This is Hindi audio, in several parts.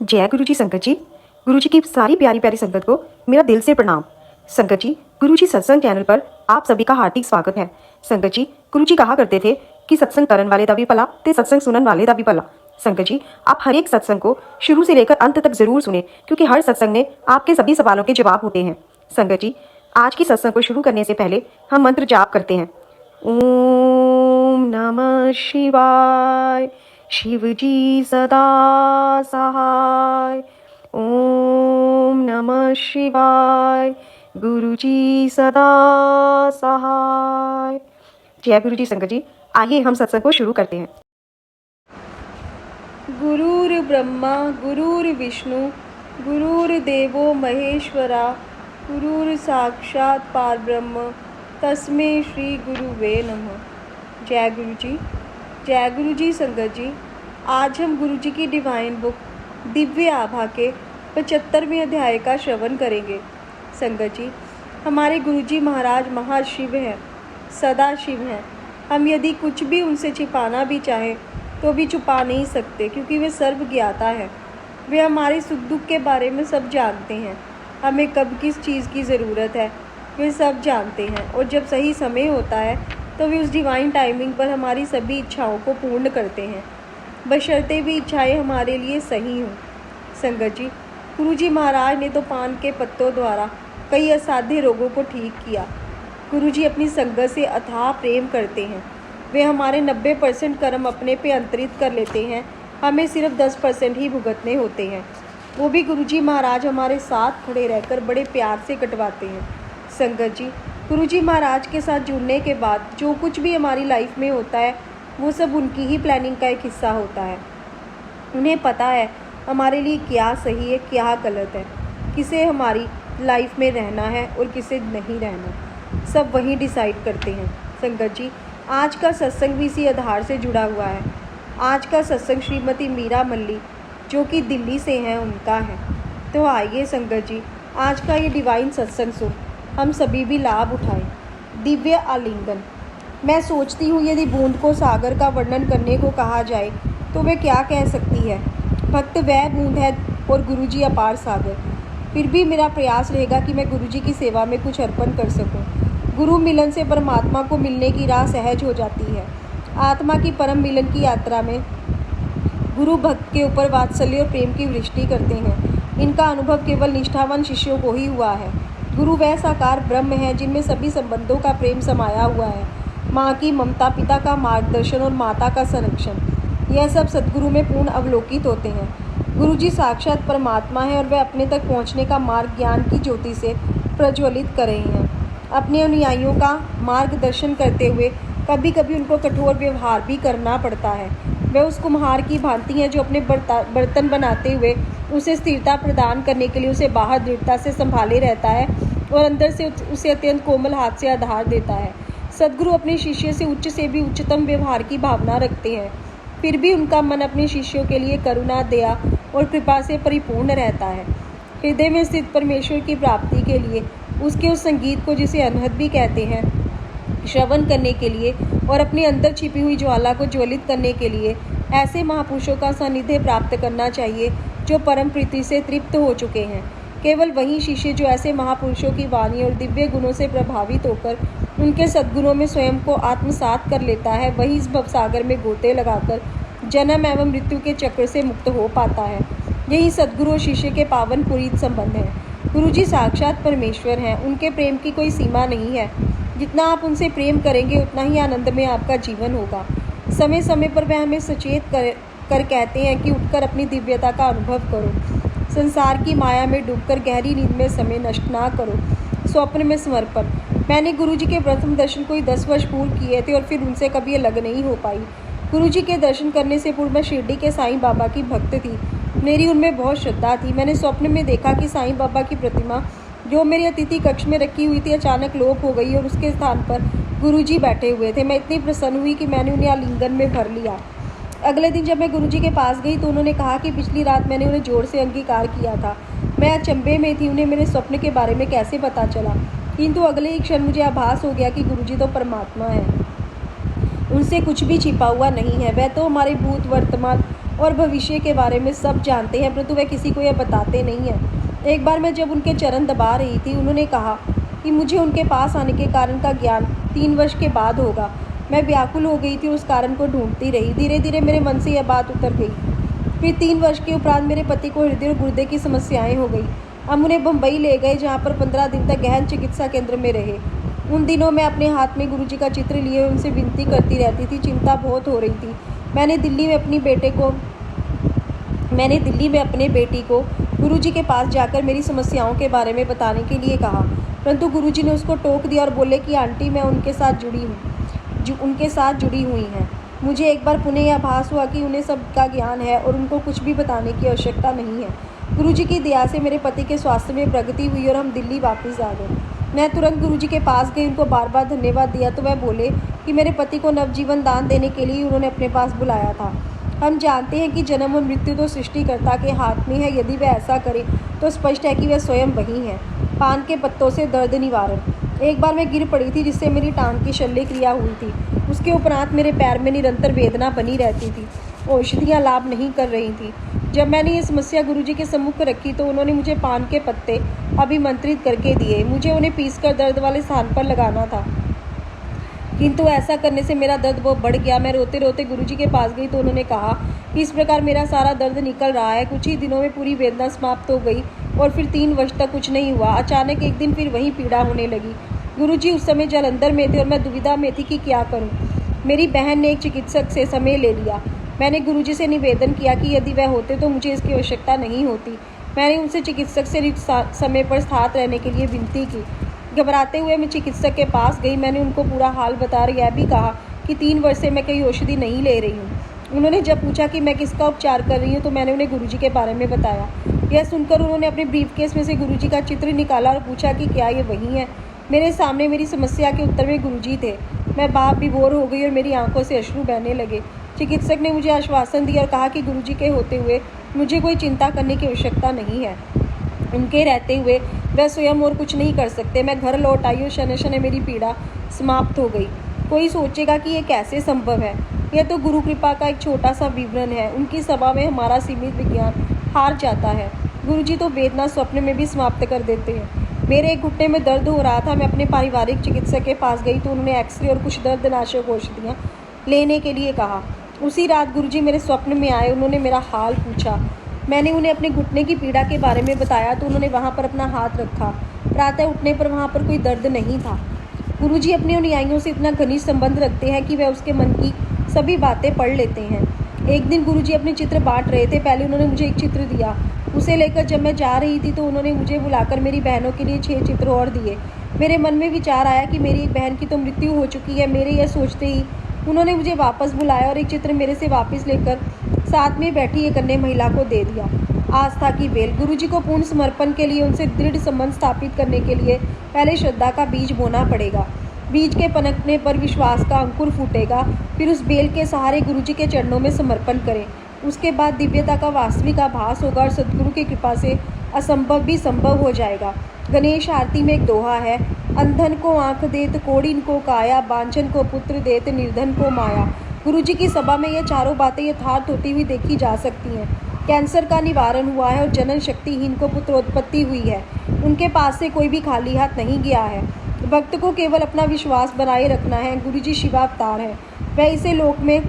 जय गुरु जी संगत जी। गुरु जी की सारी प्यारी प्यारी संगत को मेरा दिल से प्रणाम। संगत जी, गुरु जी सत्संग चैनल पर आप सभी का हार्दिक स्वागत है। संगत जी, गुरु जी कहा करते थे कि सत्संग करन वाले दा भी भला ते सत्संग सुनन वाले दा भी भला। संगत जी, आप हर एक सत्संग को शुरू से लेकर अंत तक जरूर सुने, क्योंकि हर सत्संग में आपके सभी सवालों के जवाब होते हैं। संगत जी, आज की सत्संग को शुरू करने से पहले हम मंत्र जाप करते हैं। ओम नमः शिवाय, शिव जी सदा सहाय। ओम नमः शिवाय, गुरु जी सदा सहाय। जय गुरु जी संगत जी, आइए हम सत्संग को शुरू करते हैं। गुरुर् ब्रह्मा गुरुर्विष्णु गुरुर्देवो महेश्वरा गुरुर् साक्षात् परब्रह्म तस्मै श्री गुरुवे नमः। जय गुरु जी संगत जी। आज हम गुरु जी की डिवाइन बुक दिव्य आभा के 75वें अध्याय का श्रवण करेंगे। संगत जी, हमारे गुरु जी महाराज महाशिव हैं, सदा शिव हैं। हम यदि कुछ भी उनसे छिपाना भी चाहें तो भी छुपा नहीं सकते, क्योंकि वे सर्वज्ञाता है। वे हमारे सुख दुख के बारे में सब जानते हैं। हमें कब किस चीज़ की ज़रूरत है वे सब जानते हैं, और जब सही समय होता है तो वे उस डिवाइन टाइमिंग पर हमारी सभी इच्छाओं को पूर्ण करते हैं, बशर्ते भी इच्छाएं हमारे लिए सही हों। संगत जी, गुरु जी महाराज ने तो पान के पत्तों द्वारा कई असाध्य रोगों को ठीक किया। गुरु जी अपनी संगत से अथाह प्रेम करते हैं। वे हमारे 90% कर्म अपने पे अंतरित कर लेते हैं, हमें सिर्फ 10% ही भुगतने होते हैं। वो भी गुरु जी महाराज हमारे साथ खड़े रहकर बड़े प्यार से कटवाते हैं। संगत जी, गुरु जी महाराज के साथ जुड़ने के बाद जो कुछ भी हमारी लाइफ में होता है वो सब उनकी ही प्लानिंग का एक हिस्सा होता है। उन्हें पता है हमारे लिए क्या सही है क्या गलत है, किसे हमारी लाइफ में रहना है और किसे नहीं रहना, सब वही डिसाइड करते हैं। संगत जी, आज का सत्संग भी इसी आधार से जुड़ा हुआ है। आज का सत्संग श्रीमती मीरा मल्ली, जो कि दिल्ली से हैं, उनका है। तो आइए संगत जी, आज का ये डिवाइन सत्संग सुन हम सभी भी लाभ उठाएं। दिव्य आलिंगन। मैं सोचती हूँ यदि बूंद को सागर का वर्णन करने को कहा जाए तो वे क्या कह सकती है। भक्त वह बूंद है और गुरुजी अपार सागर। फिर भी मेरा प्रयास रहेगा कि मैं गुरुजी की सेवा में कुछ अर्पण कर सकूं। गुरु मिलन से परमात्मा को मिलने की राह सहज हो जाती है। आत्मा की परम मिलन की यात्रा में गुरु भक्त के ऊपर वात्सल्य और प्रेम की वृष्टि करते हैं। इनका अनुभव केवल निष्ठावान शिष्यों को ही हुआ है। गुरु वह साकार ब्रह्म है जिनमें सभी संबंधों का प्रेम समाया हुआ है। माँ की ममता, पिता का मार्गदर्शन और माता का संरक्षण, यह सब सद्गुरु में पूर्ण अवलोकित होते हैं। गुरु जी साक्षात परमात्मा है और वह अपने तक पहुँचने का मार्ग ज्ञान की ज्योति से प्रज्वलित कर रहे हैं। अपने अनुयायियों का मार्गदर्शन करते हुए कभी कभी उनको कठोर व्यवहार भी करना पड़ता है। वह उस कुम्हार की भांति है जो अपने बर्तन बनाते हुए उसे स्थिरता प्रदान करने के लिए उसे बाहर दृढ़ता से संभाले रहता है और अंदर से उसे अत्यंत कोमल हाथ से आधार देता है। सद्गुरु अपने शिष्य से उच्च से भी उच्चतम व्यवहार की भावना रखते हैं, फिर भी उनका मन अपने शिष्यों के लिए करुणा, दया और कृपा से परिपूर्ण रहता है। हृदय में स्थित परमेश्वर की प्राप्ति के लिए उसके उस संगीत को, जिसे अनहद भी कहते हैं, श्रवण करने के लिए और अपने अंदर छिपी हुई ज्वाला को ज्वलित करने के लिए ऐसे महापुरुषों का सानिध्य प्राप्त करना चाहिए जो परम प्रीति से तृप्त हो चुके हैं। केवल वही शिष्य जो ऐसे महापुरुषों की वाणी और दिव्य गुणों से प्रभावित होकर उनके सद्गुणों में स्वयं को आत्मसात कर लेता है, वही इस भवसागर में गोते लगाकर जन्म एवं मृत्यु के चक्र से मुक्त हो पाता है। यही सद्गुरु और शिष्य के पावन पुरीत संबंध है। गुरु जी साक्षात परमेश्वर हैं, उनके प्रेम की कोई सीमा नहीं है। जितना आप उनसे प्रेम करेंगे उतना ही आनंद में आपका जीवन होगा। समय समय पर वह हमें सचेत कर कहते हैं कि उठकर अपनी दिव्यता का अनुभव करो। संसार की माया में डूबकर गहरी नींद में समय नष्ट ना करो। स्वप्न में समर्पण। मैंने गुरुजी के प्रथम दर्शन कोई 10 वर्ष पूर्व किए थे और फिर उनसे कभी अलग नहीं हो पाई। गुरुजी के दर्शन करने से पूर्व मैं शिरडी के साईं बाबा की भक्त थी। मेरी उनमें बहुत श्रद्धा थी। मैंने स्वप्न में देखा कि साईं बाबा की प्रतिमा जो मेरे अतिथि कक्ष में रखी हुई थी अचानक लोप हो गई और उसके स्थान पर गुरुजी बैठे हुए थे। मैं इतनी प्रसन्न हुई कि मैंने उन्हें आलिंगन में भर लिया। अगले दिन जब मैं गुरुजी के पास गई तो उन्होंने कहा कि पिछली रात मैंने उन्हें जोर से अंगीकार किया था। मैं अचंभे में थी, उन्हें मेरे स्वप्न के बारे में कैसे पता चला, किंतु अगले ही क्षण मुझे आभास हो गया कि गुरुजी तो परमात्मा है, उनसे कुछ भी छिपा हुआ नहीं है। वह तो हमारे भूत, वर्तमान और भविष्य के बारे में सब जानते हैं, परंतु वह किसी को यह बताते नहीं हैं। एक बार मैं जब उनके चरण दबा रही थी, उन्होंने कहा कि मुझे उनके पास आने के कारण का ज्ञान 3 वर्ष के बाद होगा। मैं व्याकुल हो गई थी और उस कारण को ढूंढती रही। धीरे धीरे मेरे मन से यह बात उतर गई। फिर 3 वर्ष के उपरांत मेरे पति को हृदय और गुर्दे की समस्याएं हो गई। हम उन्हें बम्बई ले गए, जहाँ पर 15 दिन तक गहन चिकित्सा केंद्र में रहे। उन दिनों मैं अपने हाथ में गुरुजी का चित्र लिए उनसे विनती करती रहती थी। चिंता बहुत हो रही थी। मैंने दिल्ली में अपनी बेटी को गुरुजी के पास जाकर मेरी समस्याओं के बारे में बताने के लिए कहा, परंतु गुरुजी ने उसको टोक दिया और बोले कि आंटी, मैं उनके साथ जुड़ी हुई हैं। मुझे एक बार पुनः यह आभास हुआ कि उन्हें सबका ज्ञान है और उनको कुछ भी बताने की आवश्यकता नहीं है। गुरुजी की दया से मेरे पति के स्वास्थ्य में प्रगति हुई और हम दिल्ली वापस आ गए। मैं तुरंत गुरुजी के पास गई, उनको बार बार धन्यवाद दिया तो वह बोले कि मेरे पति को नवजीवन दान देने के लिए उन्होंने अपने पास बुलाया था। हम जानते हैं कि जन्म और मृत्यु तो सृष्टिकर्ता के हाथ में है। यदि वह ऐसा करे तो स्पष्ट है कि वह स्वयं वही है। पान के पत्तों से दर्द निवारण। एक बार मैं गिर पड़ी थी, जिससे मेरी टांग की शल्य क्रिया हुई थी। उसके उपरांत मेरे पैर में निरंतर वेदना बनी रहती थी। औषधियाँ लाभ नहीं कर रही थी। जब मैंने ये समस्या गुरुजी के सम्मुख रखी तो उन्होंने मुझे पान के पत्ते अभिमंत्रित करके दिए। मुझे उन्हें पीसकर दर्द वाले स्थान पर लगाना था, किंतु ऐसा करने से मेरा दर्द बहुत बढ़ गया। मैं रोते रोते गुरुजी के पास गई तो उन्होंने कहा कि इस प्रकार मेरा सारा दर्द निकल रहा है। कुछ ही दिनों में पूरी वेदना समाप्त हो गई और फिर 3 वर्ष तक कुछ नहीं हुआ। अचानक एक दिन फिर वही पीड़ा होने लगी। गुरुजी उस समय जालंधर में थे और मैं दुविधा में थी कि क्या करूं। मेरी बहन ने एक चिकित्सक से समय ले लिया। मैंने गुरुजी से निवेदन किया कि यदि वह होते तो मुझे इसकी आवश्यकता नहीं होती। मैंने उनसे चिकित्सक से समय पर साथ रहने के लिए विनती की। घबराते हुए मैं चिकित्सक के पास गई। मैंने उनको पूरा हाल बताकर यह भी कहा कि 3 वर्ष से मैं कोई औषधि नहीं ले रही हूँ। उन्होंने जब पूछा कि मैं किसका उपचार कर रही हूँ तो मैंने उन्हें गुरुजी के बारे में बताया। यह सुनकर उन्होंने अपने ब्रीफकेस में से गुरुजी का चित्र निकाला और पूछा कि क्या ये वही है। मेरे सामने मेरी समस्या के उत्तर में गुरुजी थे। मैं भाव विभोर हो गई और मेरी आंखों से अश्रु बहने लगे। चिकित्सक ने मुझे आश्वासन दिया और कहा कि गुरुजी के होते हुए मुझे कोई चिंता करने की आवश्यकता नहीं है। उनके रहते हुए वह स्वयं और कुछ नहीं कर सकते। मैं घर लौट आई और शनै शनै मेरी पीड़ा समाप्त हो गई। कोई सोचेगा कि ये कैसे संभव है। यह तो गुरु कृपा का एक छोटा सा विवरण है। उनकी सभा में हमारा सीमित विज्ञान हार जाता है। गुरुजी तो वेदना स्वप्न में भी समाप्त कर देते हैं। मेरे एक घुटने में दर्द हो रहा था। मैं अपने पारिवारिक चिकित्सक के पास गई तो उन्होंने एक्सरे और कुछ दर्दनाशक औषधियाँ लेने के लिए कहा। उसी रात गुरुजी मेरे स्वप्न में आए। उन्होंने मेरा हाल पूछा। मैंने उन्हें अपने घुटने की पीड़ा के बारे में बताया तो उन्होंने वहाँ पर अपना हाथ रखा। प्रातः उठने पर वहाँ पर कोई दर्द नहीं था। गुरुजी अपने अनुयायियों से इतना घनिष्ठ संबंध रखते हैं कि वह उसके मन की सभी बातें पढ़ लेते हैं। एक दिन गुरुजी अपने चित्र बांट रहे थे। पहले उन्होंने मुझे एक चित्र दिया। उसे लेकर जब मैं जा रही थी तो उन्होंने मुझे बुलाकर मेरी बहनों के लिए 6 चित्र और दिए। मेरे मन में विचार आया कि मेरी एक बहन की तो मृत्यु हो चुकी है। मेरे यह सोचते ही उन्होंने मुझे वापस बुलाया और एक चित्र मेरे से वापस लेकर साथ में बैठी एक अन्य महिला को दे दिया। आस्था की बेल। गुरुजी को पूर्ण समर्पण के लिए उनसे दृढ़ संबंध स्थापित करने के लिए पहले श्रद्धा का बीज बोना पड़ेगा। बीज के पनकने पर विश्वास का अंकुर फूटेगा। फिर उस बेल के सहारे गुरुजी के चरणों में समर्पण करें। उसके बाद दिव्यता का वास्तविक आभास होगा और सद्गुरु की कृपा से असंभव भी संभव हो जाएगा। गणेश आरती में एक दोहा है, अंधन को आंख देत कोड़िन को काया, बांझन को पुत्र देत निर्धन को माया। गुरुजी की सभा में ये चारों बातें यथार्थ होती हुई देखी जा सकती हैं। कैंसर का निवारण हुआ है और जनन शक्तिहीन को पुत्रोत्पत्ति हुई है। उनके पास से कोई भी खाली हाथ नहीं गया है। भक्त को केवल अपना विश्वास बनाए रखना है। गुरुजी शिवावतार हैं। वह इसे लोक में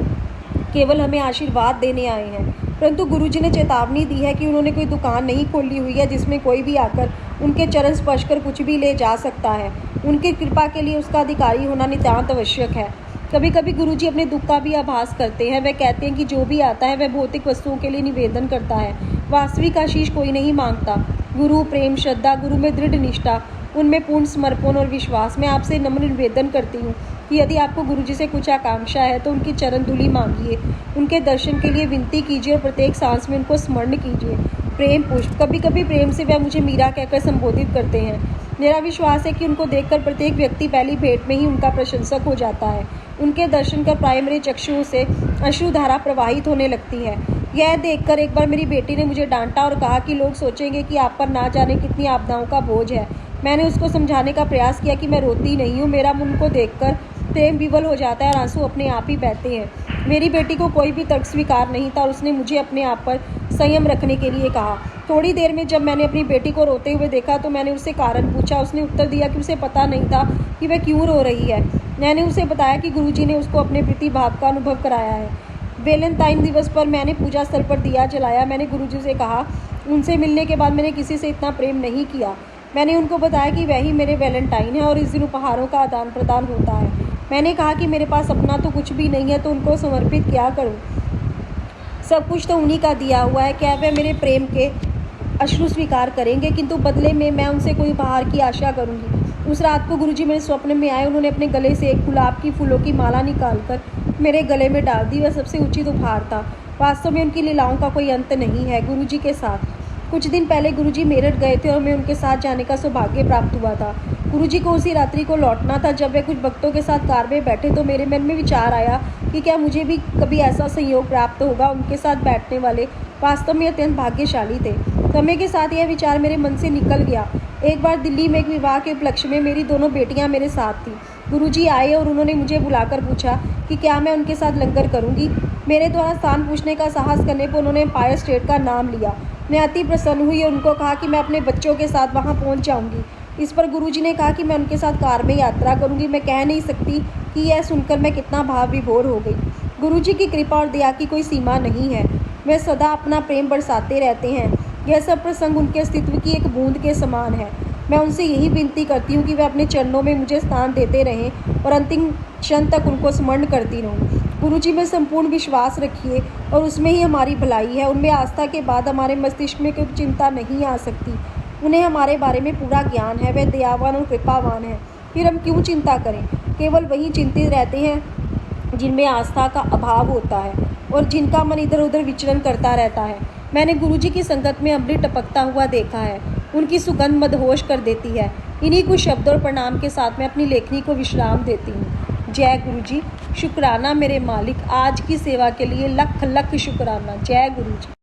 केवल हमें आशीर्वाद देने आए हैं, परंतु गुरुजी ने चेतावनी दी है कि उन्होंने कोई दुकान नहीं खोली हुई है जिसमें कोई भी आकर उनके चरण स्पर्श कर कुछ भी ले जा सकता है। उनकी कृपा के लिए उसका अधिकारी होना नितांत आवश्यक है। कभी कभी गुरुजी अपने दुख का भी आभास करते हैं। वह कहते हैं कि जो भी आता है वह भौतिक वस्तुओं के लिए निवेदन करता है, वास्तविक आशीष कोई नहीं मांगता। गुरु प्रेम, श्रद्धा, गुरु में दृढ़ निष्ठा, उनमें पूर्ण समर्पण और विश्वास। मैं आपसे नम्र निवेदन करती हूँ कि यदि आपको गुरुजी से कुछ आकांक्षा है तो उनकी चरण धूलि मांगिए, उनके दर्शन के लिए विनती कीजिए और प्रत्येक सांस में उनको स्मरण कीजिए। प्रेम पुष्प। कभी कभी प्रेम से वह मुझे मीरा कहकर संबोधित करते हैं। मेरा विश्वास है कि उनको देखकर प्रत्येक व्यक्ति पहली भेंट में ही उनका प्रशंसक हो जाता है। उनके दर्शन कर प्राय मेरे चक्षुओं से अश्रुधारा प्रवाहित होने लगती है। यह देखकर एक बार मेरी बेटी ने मुझे डांटा और कहा कि लोग सोचेंगे कि आप पर ना जाने कितनी आपदाओं का बोझ है। मैंने उसको समझाने का प्रयास किया कि मैं रोती नहीं हूँ। मेरा मन को देखकर प्रेम विवल हो जाता है और आंसू अपने आप ही बहते हैं। मेरी बेटी को कोई भी तर्क स्वीकार नहीं था और उसने मुझे अपने आप पर संयम रखने के लिए कहा। थोड़ी देर में जब मैंने अपनी बेटी को रोते हुए देखा तो मैंने उससे कारण पूछा। उसने उत्तर दिया कि उसे पता नहीं था कि वह क्यों रो रही है। मैंने उसे बताया कि गुरुजी ने उसको अपने प्रति भाव का अनुभव कराया है। वैलेंटाइन दिवस पर मैंने पूजा स्थल पर दिया जलाया। मैंने गुरुजी से कहा, उनसे मिलने के बाद मैंने किसी से इतना प्रेम नहीं किया। मैंने उनको बताया कि वही मेरे वैलेंटाइन है और इस दिन उपहारों का आदान प्रदान होता है। मैंने कहा कि मेरे पास अपना तो कुछ भी नहीं है, तो उनको समर्पित क्या करूं? सब कुछ तो उन्हीं का दिया हुआ है। क्या वे मेरे प्रेम के अश्रु स्वीकार करेंगे? किंतु बदले में मैं उनसे कोई उपहार की आशा करूंगी। उस रात को गुरुजी मेरे स्वप्न में आए। उन्होंने अपने गले से एक गुलाब की फूलों की माला निकालकर मेरे गले में डाल दी। वह सबसे उचित उपहार था। वास्तव में उनकी लीलाओं का कोई अंत नहीं है। गुरुजी के साथ कुछ दिन पहले गुरुजी मेरठ गए थे और मैं उनके साथ जाने का सौभाग्य प्राप्त हुआ था। गुरुजी को उसी रात्रि को लौटना था। जब वे कुछ भक्तों के साथ कार में बैठे तो मेरे मन में विचार आया कि क्या मुझे भी कभी ऐसा संयोग प्राप्त होगा। उनके साथ बैठने वाले वास्तव में अत्यंत भाग्यशाली थे। समय के साथ यह विचार मेरे मन से निकल गया। एक बार दिल्ली में एक विवाह के उपलक्ष्य में मेरी दोनों बेटियां मेरे साथ थीं। गुरुजी आए और उन्होंने मुझे बुलाकर पूछा कि क्या मैं उनके साथ लंगर करूंगी। मेरे द्वारा स्थान पूछने का साहस करने पर उन्होंने एम्पायर स्टेट का नाम लिया। मैं अति प्रसन्न हुई और उनको कहा कि मैं अपने बच्चों के साथ वहां पहुंच जाऊंगी। इस पर गुरुजी ने कहा कि मैं उनके साथ कार में यात्रा करूंगी। मैं कह नहीं सकती कि यह सुनकर मैं कितना भाव विभोर हो गई। गुरुजी की कृपा और दया की कोई सीमा नहीं है। वे सदा अपना प्रेम बरसाते रहते हैं। यह सब प्रसंग उनके अस्तित्व की एक बूंद के समान है। मैं उनसे यही विनती करती हूँ कि वे अपने चरणों में मुझे स्थान देते रहें और अंतिम क्षण तक उनको स्मरण करती रहूँ। गुरुजी में संपूर्ण विश्वास रखिए और उसमें ही हमारी भलाई है। उनमें आस्था के बाद हमारे मस्तिष्क में कोई चिंता नहीं आ सकती। उन्हें हमारे बारे में पूरा ज्ञान है। वे दयावान और कृपावान हैं। फिर हम क्यों चिंता करें? केवल वही चिंतित रहते हैं जिनमें आस्था का अभाव होता है और जिनका मन इधर उधर विचरण करता रहता है। मैंने गुरुजी की संगत में अमृत टपकता हुआ देखा है। उनकी सुगंध मदहोश कर देती है। इन्हीं कुछ शब्दों और प्रणाम के साथ मैं अपनी लेखनी को विश्राम देती हूँ। जय गुरुजी। शुक्राना मेरे मालिक, आज की सेवा के लिए लख लख शुक्राना। जय गुरुजी।